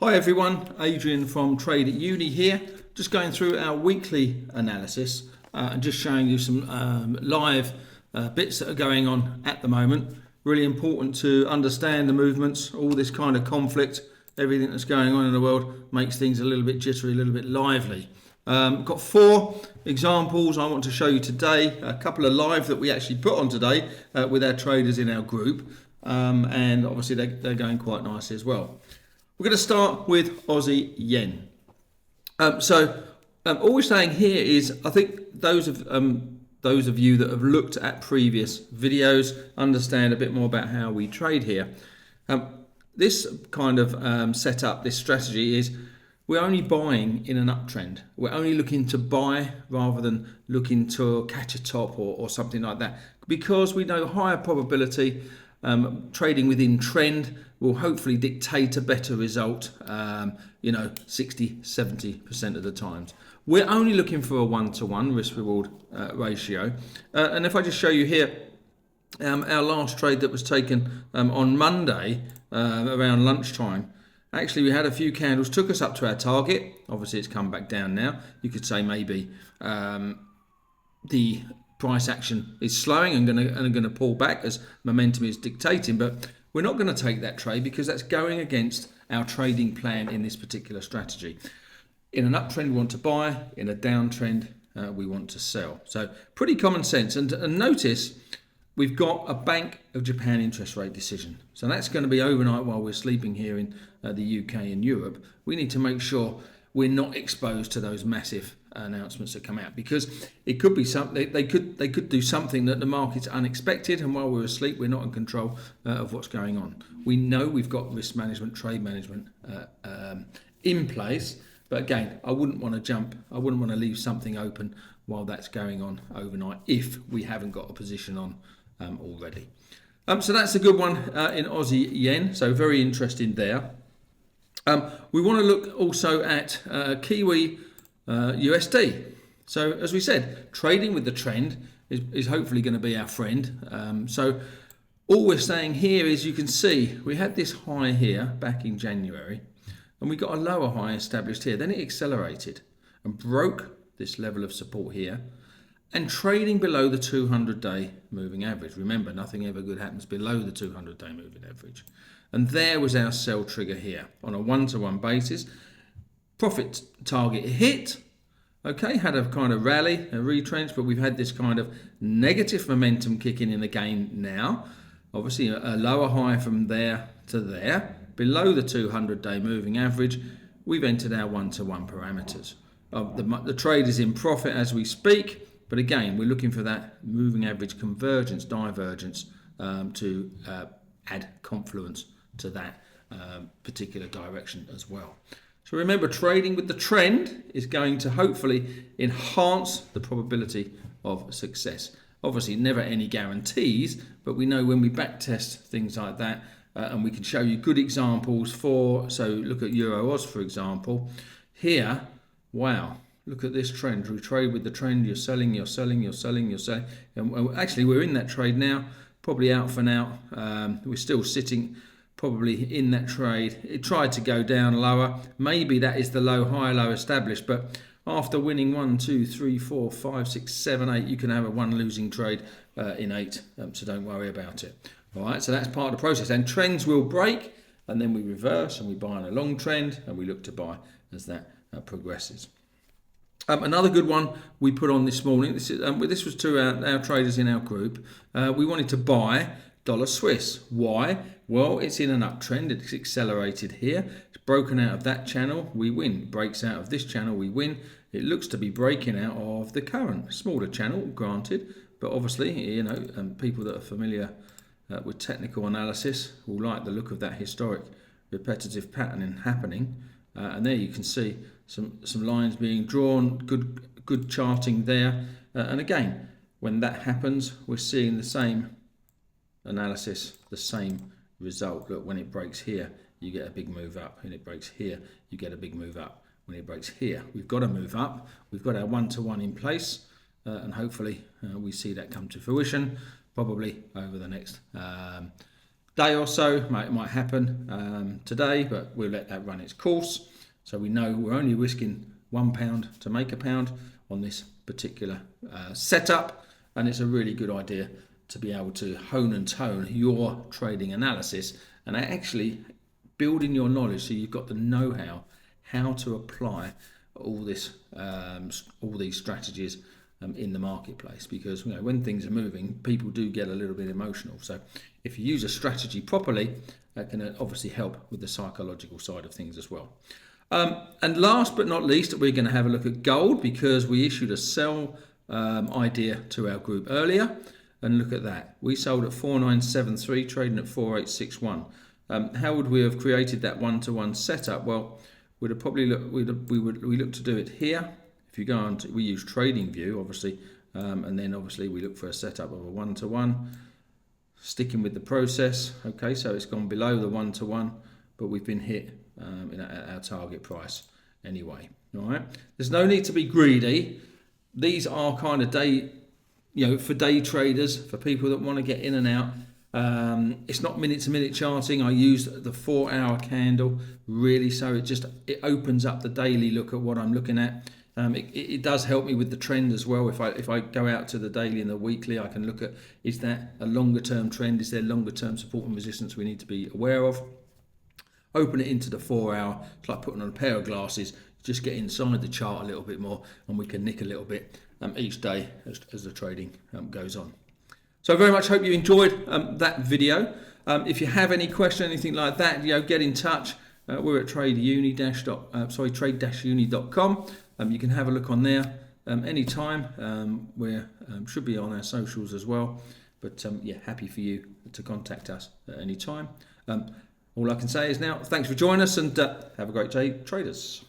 Hi everyone, Adrian from Trade at Uni here, just going through our weekly analysis and just showing you some live bits that are going on at the moment. Really important to understand the movements, all this kind of conflict, everything that's going on in the world makes things a little bit jittery, a little bit lively. Got 4 examples I want to show you today, a couple of live that we actually put on today with our traders in our group, and obviously they're going quite nicely as well. We're going to start with Aussie yen. All we're saying here is, I think those of you that have looked at previous videos understand a bit more about how we trade here. This kind of setup, this strategy is we're only buying in an uptrend. We're only looking to buy rather than looking to catch a top or something like that, because we know higher probability. Trading within trend will hopefully dictate a better result, 60-70% of the times. We're only looking for a 1-to-1 risk-reward ratio. And if I just show you here, our last trade that was taken on Monday around lunchtime, actually we had a few candles, took us up to our target. Obviously it's come back down now. You could say maybe the price action is slowing and going to pull back as momentum is dictating, but we're not going to take that trade because that's going against our trading plan in this particular strategy. In an uptrend we want to buy, in a downtrend we want to sell. So pretty common sense, and notice we've got a Bank of Japan interest rate decision. So that's going to be overnight while we're sleeping here in the UK and Europe. We need to make sure we're not exposed to those massive announcements that come out, because it could be something they could do something that the market's unexpected, and while we're asleep we're not in control of what's going on. We know we've got risk management, trade management in place, but again, I wouldn't want to leave something open while that's going on overnight if we haven't got a position on already. So that's a good one in Aussie yen, so very interesting there. We want to look also at Kiwi USD. So as we said, trading with the trend is hopefully going to be our friend. So all we're saying here is, you can see we had this high here back in January, and we got a lower high established here. Then it accelerated and broke this level of support here, and trading below the 200-day moving average. Remember, nothing ever good happens below the 200-day moving average. And there was our sell trigger here on a 1-to-1 basis. Profit target hit, okay, had a kind of rally, a retrench, but we've had this kind of negative momentum kicking in again now. Obviously a lower high from there to there, below the 200-day moving average. We've entered our 1-to-1 parameters. The trade is in profit as we speak, but again, we're looking for that moving average convergence, divergence to add confluence to that particular direction as well. So remember, trading with the trend is going to hopefully enhance the probability of success. Obviously, never any guarantees, but we know when we backtest things like that, and we can show you good examples so look at EURAUD, for example. Here, wow, look at this trend. We trade with the trend, you're selling, you're selling, you're selling, you're selling. And actually, we're in that trade now, probably out for now. We're still sitting probably in that trade. It tried to go down lower. Maybe that is the high low established, but after winning 1, 2, 3, 4, 5, 6, 7, 8, you can have a 1 losing trade in 8, so don't worry about it. All right, so that's part of the process, and trends will break, and then we reverse and we buy on a long trend, and we look to buy as that progresses. Another good one we put on this morning, this was to our traders in our group. We wanted to buy dollar Swiss. Why? Well, it's in an uptrend. It's accelerated here. It's broken out of that channel. We win. Breaks out of this channel. We win. It looks to be breaking out of the current smaller channel, granted, but obviously, people that are familiar with technical analysis will like the look of that historic repetitive patterning happening. And there you can see some lines being drawn. Good charting there. And again, when that happens, we're seeing the same analysis, the same result. Look, when it breaks here, you get a big move up. When it breaks here, you get a big move up. When it breaks here, we've got to move up. We've got our 1-to-1 in place, and hopefully we see that come to fruition, probably over the next day or so. It might happen today, but we'll let that run its course. So we know we're only risking £1 to make a pound on this particular setup, and it's a really good idea to be able to hone and tone your trading analysis and actually building your knowledge so you've got the know-how how to apply all these strategies in the marketplace, because when things are moving, people do get a little bit emotional. So if you use a strategy properly, that can obviously help with the psychological side of things as well. And last but not least, we're going to have a look at gold, because we issued a sell idea to our group earlier, and look at that. We sold at 4973, trading at 4861. How would we have created that one-to-one setup? Well, we'd have probably we look to do it here. If you go on to, we use Trading View, obviously, and then obviously we look for a setup of a one-to-one, sticking with the process. Okay, so it's gone below the one-to-one, but we've been hit at our target price anyway. All right, there's no need to be greedy. These are kind of day, for day traders, for people that want to get in and out. It's not minute-to-minute charting. I used the 4-hour candle, really, so it opens up the daily look at what I'm looking at. It does help me with the trend as well. If I go out to the daily and the weekly, I can look at, is that a longer-term trend? Is there longer-term support and resistance we need to be aware of? Open it into the 4-hour. It's like putting on a pair of glasses. Just get inside the chart a little bit more, and we can nick a little bit each day as the trading goes on. So I very much hope you enjoyed that video. If you have any question, anything like that, get in touch. We're at trade-uni.com. You can have a look on there anytime. We should be on our socials as well. But happy for you to contact us at any time. All I can say is now, thanks for joining us, and have a great day, traders.